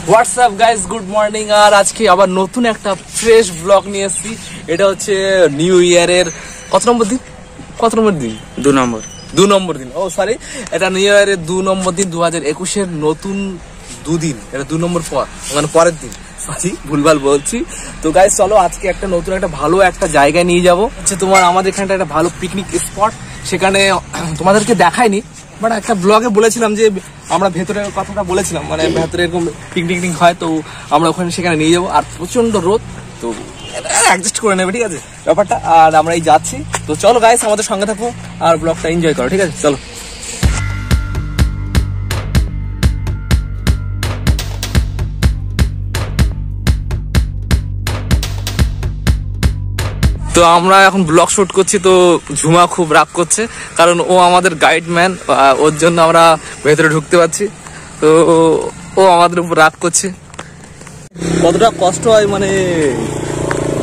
WhatsApp guys, good morning. আর আজকে আবার নতুন একটা ফ্রেশ ব্লগ নিয়ে এসেছি। এটা হচ্ছে নিউ ইয়ারের কত নম্বর দিন? 2 নম্বর দিন। ও সরি, এটা নিউ ইয়ারের 2 নম্বর দিন, 2021-এর নতুন দুদিন। এটা 2 নম্বর পর, মানে পরের দিন। সরি, ভুলভাল বলছি। তো গাইস চলো আজকে একটা নতুন একটা ভালো একটা জায়গায় নিয়ে যাবো। হচ্ছে তোমার আমাদের এখানটা একটা ভালো পিকনিক স্পট। সেখানে তোমাদেরকে দেখায়নি, বাট একটা ব্লগে বলেছিলাম যে আমরা ভেতরের কথাটা বলেছিলাম, মানে ভেতরে এরকম পিকনিক হয়, তো আমরা ওখানে সেখানে নিয়ে যাবো। আর প্রচন্ড রোদ, তো অ্যাডজাস্ট করে নেবে, ঠিক আছে ব্যাপারটা। আর আমরা এই যাচ্ছি, তো চলো গাইস আমাদের সঙ্গে থাকো আর ব্লগটা এনজয় করো, ঠিক আছে চলো। তো আমরা এখন ব্লগ শুট করছি, তো ঝুমা খুব রাগ করছে, কারণ ও আমাদের গাইডম্যান, ওর জন্য আমরা ভেতরে ঢুকতে পারছি। তো ও আমাদের উপর রাগ করছে। কতটা কষ্ট হয় মানে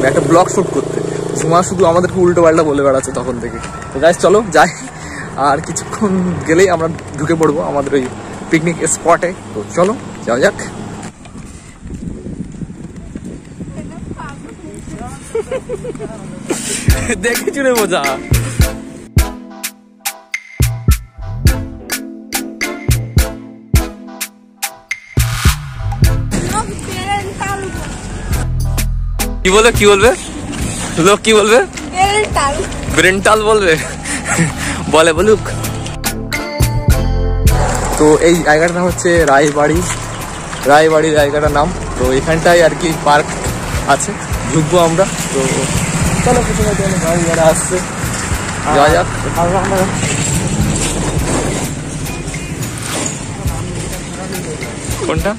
একটা ব্লগ শুট করতে। ঝুমা শুধু আমাদেরকে উল্টো পাল্টা বলে বেড়াচ্ছে তখন থেকে। তো গাইস চলো যাই, আর কিছুক্ষণ গেলেই আমরা ঢুকে পড়বো আমাদের ওই পিকনিক স্পটে। তো চলো যাওয়া যাক। দেখে চুড়ে মজা। কি বলবে লোক, কি বলবে? ব্রেন্টাল বলবে, বলে বলুক। তো এই জায়গাটা হচ্ছে রায়বাড়ি জায়গাটার নাম। তো এখানটায় আর কি পার্ক আছে, ঢুকবো আমরা। তো চলো কিছু গাড়ি যারা আসছে যাওয়া যাক। কোনটা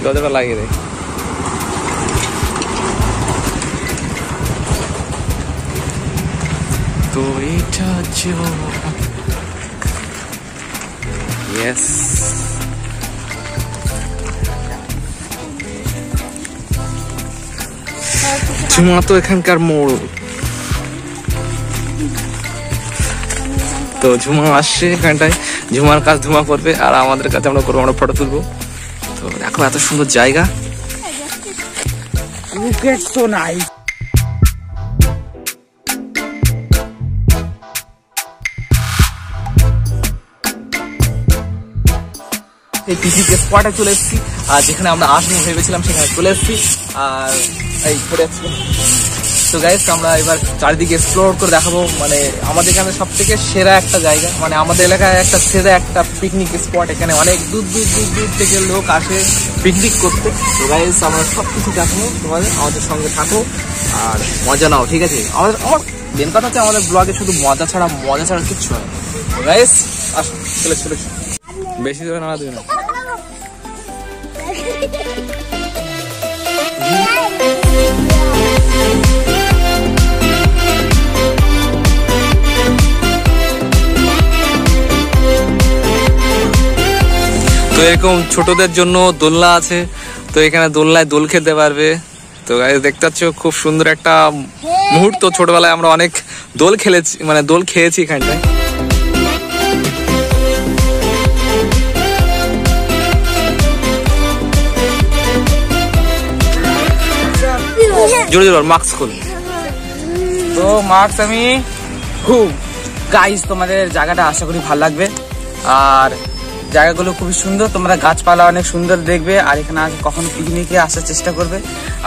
দরজাটা লাগিয়ে দেয়। তো এটা হচ্ছে ইয়েস, ঝুমা তো এখানকার মোড়। তো ঝুমা আসছে এখানটায়, ঝুমার কাজ ঝুমা করবে আর আমাদের কাছে আমরা করবো, আমরা ফটো তুলবো। তো দেখো এত সুন্দর জায়গা। এই পিকনিক স্পটে চলে এসেছি, আর যেখানে আমরা আসবো ভেবেছিলাম সেখানে চলে এসেছি। আর এই পড়ে যাচ্ছি। তো গাইস আমরা এবার চারিদিকে এক্সপ্লোর করে দেখাবো, মানে আমাদের এখানে সব থেকে সেরা একটা জায়গা, মানে আমাদের এলাকায় একটা সেরা একটা পিকনিক স্পট। এখানে অনেক দূর থেকে লোক আসে পিকনিক করতে। তো গাইস আমরা সব কিছু দেখাবো তোমাদের, আমাদের সঙ্গে থাকো আর মজা নাও, ঠিক আছে? আমার মেন কথা হচ্ছে আমাদের ব্লগে শুধু মজা ছাড়া কিচ্ছু হয়। তো গাইস আসো, চলে বেশি ধরে নাড়া দিবে না। তো এরকম ছোটদের জন্য দোলনা আছে, তো এখানে দোলনায় দোল খেতে পারবে। তো গাইস দেখতে পাচ্ছ খুব সুন্দর একটা মুহূর্ত। ছোটবেলায় আমরা অনেক দোল খেলেছি, মানে দোল খেয়েছি এখানটায়। জোরে মাস্ক খোল। তো মাস্ক আমি খুব গাইস, তোমাদের জায়গাটা আশা করি ভালো লাগবে। আর জায়গাগুলো খুবই সুন্দর, তোমরা গাছপালা অনেক সুন্দর দেখবে। আর এখানে কখনো পিকনিকে আসার চেষ্টা করবে,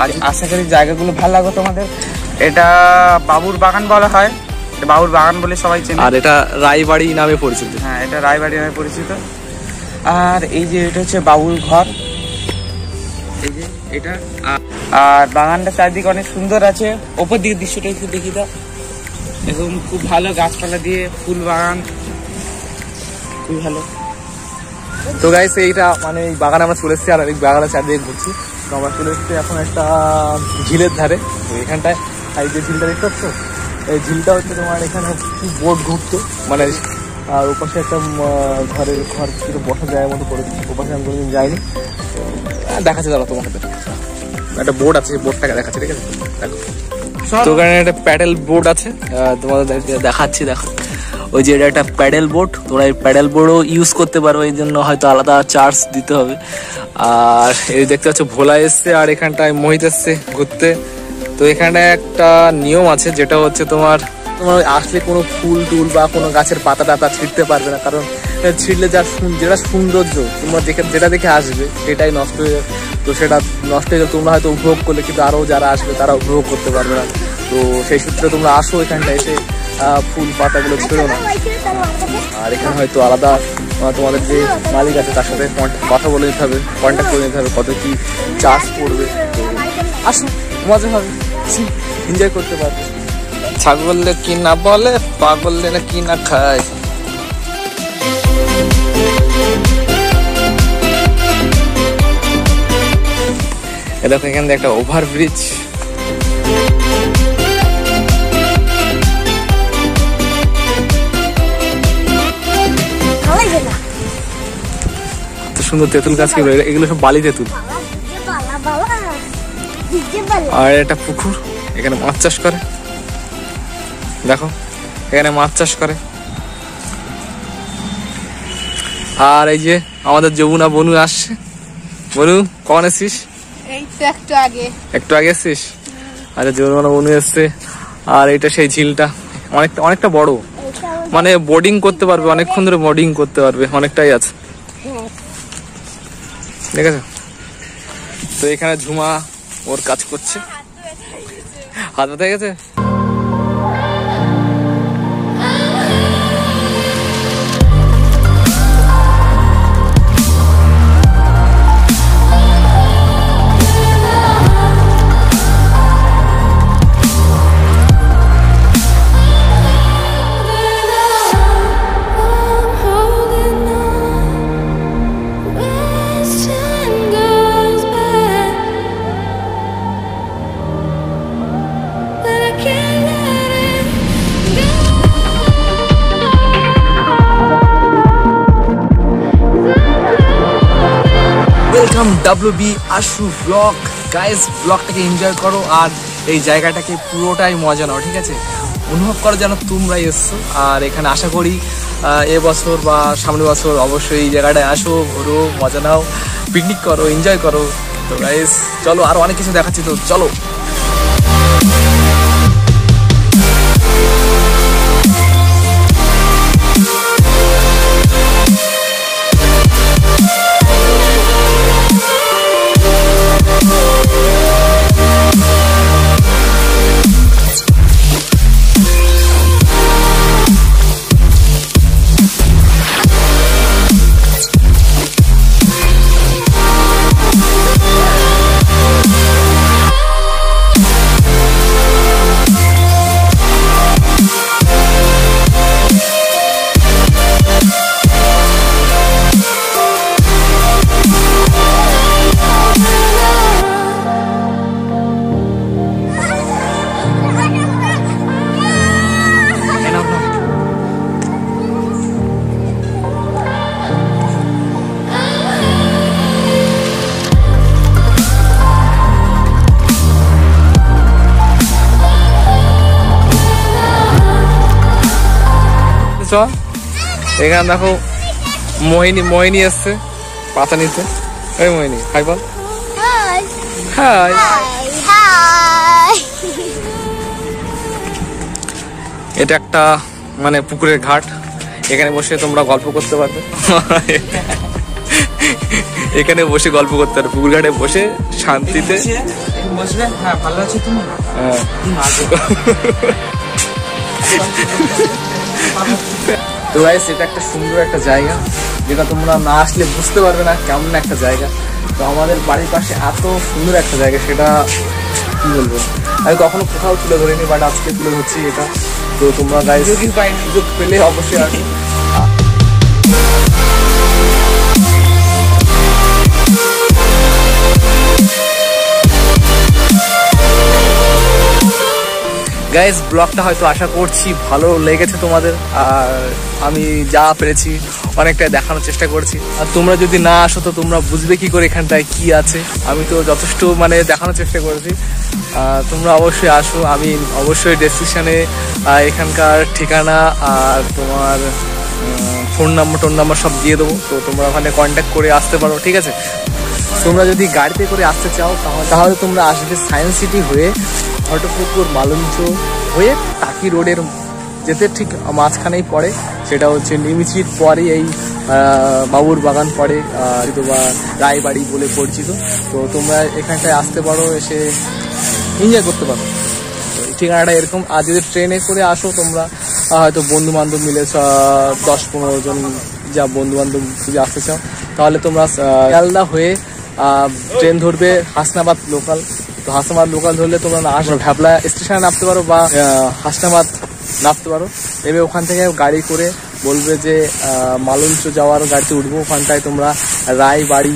আর আশা করি জায়গাগুলো ভালো লাগবে তোমাদের। এটা বাবুর বাগান বলা হয়, বাবুর বাগান বলে সবাই চেনে। আর এটা রায়বাড়ি নামে পরিচিত। হ্যাঁ, এটা রায়বাড়ি নামে পরিচিত। আর এই যে এটা হচ্ছে বাবুর ঘর, এই যে এটা। আর বাগানটা চারদিকে অনেক সুন্দর আছে। ওপর দিকে দৃশ্যটা একটু দেখি দাও, এরকম খুব ভালো গাছপালা দিয়ে ফুল বাগান, খুব ভালো। তো গাইস এইটা মানে এই বাগানে আমরা চলে এসেছি, আর এই বাগানের চারদিকে ঘুরছি। তো আমরা চলে এসেছি এখন একটা ঝিলের ধারে। তো এখানটায় এই যে ঝিলটা দেখতে পাচ্ছ, এই ঝিলটা হচ্ছে তোমার এখানে বোট ঘুরতো, মানে আর ওপাশে একটা ঘর কিছু বসা যায় মতো করে, ওপাশে আমি কোনোদিন যাইনি। দেখাচ্ছে দাঁড়া তোমাকে, একটা বোট আছে, বোটটাকে দেখাচ্ছে, ঠিক আছে দেখো। তো ওখানে একটা প্যাডেল বোট আছে, তোমাদের দেখাচ্ছি, দেখো ওই যে এটা একটা প্যাডেল বোট, তোমরা এই প্যাডেল বোটও ইউজ করতে পারো, এই জন্য হয়তো আলাদা চার্জ দিতে হবে। আর এই দেখতে পাচ্ছ ভোলা এসছে, আর এখানটায় মোহিত এসছে ঘুরতে। তো এখানে একটা নিয়ম আছে, যেটা হচ্ছে তোমার আসলে কোনো ফুল টুল বা কোনো গাছের পাতা টাতা ছিঁড়তে পারবে না, কারণ ছিঁড়লে যেটা সৌন্দর্য তোমরা যেটা দেখে আসবে সেটাই নষ্ট হয়ে যাবে। তো সেটা নষ্ট হয়ে গেলে তোমরা হয়তো উপভোগ করলে, কিন্তু আরও যারা আসবে তারা উপভোগ করতে পারবে না। তো সেই সূত্রে তোমরা আসো এখানটা, এসে ফুল পাতাগুলো ছিঁড়ো না। আর এখানে হয়তো আলাদা তোমাদের যে মালিক আছে তার সাথে কথা বলে নিতে হবে, কন্ট্যাক্ট করে নিতে হবে কত কি চার্জ পড়বে। তো আসো, মজা হবে, এনজয় করতে পারবে। ছাগললে কি না বলে, পাগললে না কি না খায়। দেখো এখান থেকে একটা ওভারব্রিজ, সুন্দর তেঁতুল গাছ, এগুলো সব বালি তেঁতুল। আর একটা পুকুর, এখানে মাছ চাষ করে, দেখো এখানে মাছ চাষ করে। আর এই যে আমাদের যমুনা বনু আসছে। বনু কখন এসছিস? এই তো একটু আগে এসছিস? আচ্ছা, যমুনা বনু এসছে। আর এটা সেই ঝিলটা, অনেকটা বড়, মানে বোর্ডিং করতে পারবে, অনেকক্ষণ ধরে বোর্ডিং করতে পারবে, অনেকটাই আছে, ঠিক আছে। তো এখানে ঝুমা ওর কাজ করছে, হাত ব্যথা গেছে। WB আশু ব্লগ। গাইস, ব্লগটাকে এনজয় করো আর এই জায়গাটাকে পুরোটাই মজা নাও, ঠিক আছে? অনুভব করো যেন তোমরাই এসছো। আর এখানে আশা করি এবছর বা সামনের বছর অবশ্যই এই জায়গাটায় আসো, ঘোরো, মজা নাও, পিকনিক করো, এনজয় করো। তো গাইস চলো, আরো অনেক কিছু দেখাচ্ছি, তো চলো। এখানে দেখো মোহিনী এসছে পাতা নিতে। এই মোহিনী, হাই বল। হাই। এটা একটা মানে পুকুরের ঘাট, এখানে বসে তোমরা গল্প করতে পারবে। এখানে বসে গল্প করতে পারবে, পুকুর ঘাটে বসে শান্তিতে বসবে। হ্যাঁ, ভালো আছো তুমি? হ্যাঁ। তো গাইস, এটা একটা সুন্দর একটা জায়গা, যেটা তোমরা না আসলে বুঝতে পারবে না কেমন একটা জায়গা। তো আমাদের বাড়ির পাশে এত সুন্দর একটা জায়গা, সেটা কি বলবো, আমি কখনো কোথাও তুলে ধরিনি, বাট আজকে তুলে ধরছি এটা। তো তোমরা গাইস সুযোগ পেলে অবশ্যই আসো। গাইস, ব্লগটা হয়তো আশা করছি ভালো লেগেছে তোমাদের, আর আমি যা পেরেছি অনেকটা দেখানোর চেষ্টা করছি। আর তোমরা যদি না আসো তো তোমরা বুঝবে কি করে এখানটায় কি আছে। আমি তো যথেষ্ট মানে দেখানোর চেষ্টা করেছি, তোমরা অবশ্যই আসো। আমি অবশ্যই ডেসক্রিপশানে এখানকার ঠিকানা আর তোমার ফোন নাম্বার সব দিয়ে দেবো, তো তোমরা ওখানে কন্ট্যাক্ট করে আসতে পারো, ঠিক আছে। তোমরা যদি গাড়িতে করে আসতে চাও তাহলে তোমরা আসবে সায়েন্স সিটি হয়ে ঘটপুকুর মালঞ্চ হয়ে টাকি রোডের যেতে ঠিক মাঝখানেই পড়ে, সেটা হচ্ছে নিমিচির পরে এই বাবুর বাগান পড়ে, বা রায়বাড়ি বলে পরিচিত। তো তোমরা এখানটায় আসতে পারো, এসে এনজয় করতে পারো। ঠিকানাটা এরকম। আর যদি ট্রেনে করে আসো তোমরা হয়তো বন্ধু বান্ধব মিলে 10-15 জন যা বন্ধু বান্ধব যদি আসতে চাও তাহলে তোমরা শিয়ালদা হয়ে ট্রেন ধরবে হাসনাবাদ লোকাল। তো হাসনাবাদ লোকাল ধরলে তোমরা ভ্যাবলা স্টেশনে নামতে পারো বা হাসনাবাদ নামতে পারো। এবার ওখান থেকে গাড়ি করে বলবে যে মালঞ্চ যাওয়ার গাড়িতে উঠবো, ওখানটায় তোমরা রায়বাড়ি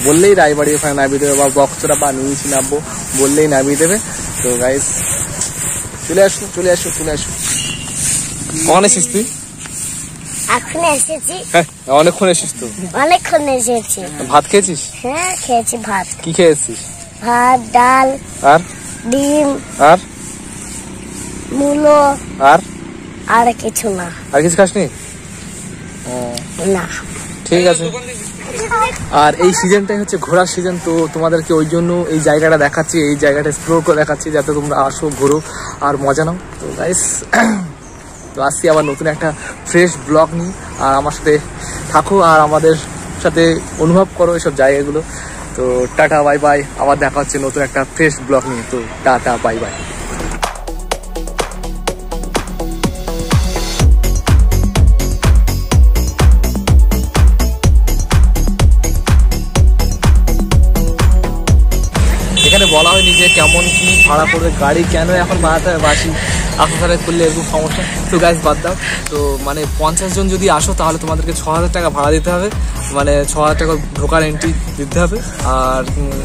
বললেই রায়বাড়ি ওখানে নামিয়ে দেবে, বা বক্সরা বা নিমিচি নামবো বললেই নামিয়ে দেবে। তো গাইস চলে আসো। কখন এসিস তুই? এখন এসেছি। হ্যাঁ, অনেকক্ষণ এসিস তো। অনেকক্ষণ এসেছি। ভাত খেয়েছিস? হ্যাঁ খেয়েছি ভাত। কি খেয়েছিস? ভাত, ডাল, আর ডিম, আর মূলো, আর কিছু না। আর কিছু খাসনি? না, ঠিক আছে। আর এই সিজনটাই হচ্ছে ঘোরার সিজন, তো তোমাদেরকে ওই জন্য এই জায়গাটা দেখাচ্ছি, এই জায়গাটা এক্সপ্লোর করে দেখাচ্ছি যাতে তোমরা আসো, ঘোরো আর মজা নাও। তো গাইস তো আসছি আবার নতুন একটা ফ্রেশ ব্লগ নিয়ে, আর আমার সাথে থাকো আর আমাদের সাথে অনুভব করো এসব জায়গাগুলো। তো টাটা বাই বাই, আবার দেখা হচ্ছে নতুন একটা ফ্রেশ ব্লগ নিয়ে। তো টাটা বাই বাই। এখানে বলা হয়নি যে কেমন কি ভাড়া পড়বে, গাড়ি কেন এখন বাড়াতে হবে, বাসি আসারে করলে এরকম সমস্যা। তো গাইস বাদ দাও। তো মানে 50 জন যদি আসো তাহলে তোমাদেরকে 6000 টাকা ভাড়া দিতে হবে, মানে 6000 টাকা ঢোকার এন্ট্রি দিতে হবে। আর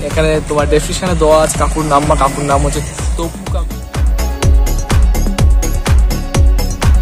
এখানে তোমার ডেসক্রিপশনে দেওয়া আছে কাকুর নাম হচ্ছে তপু কাকু।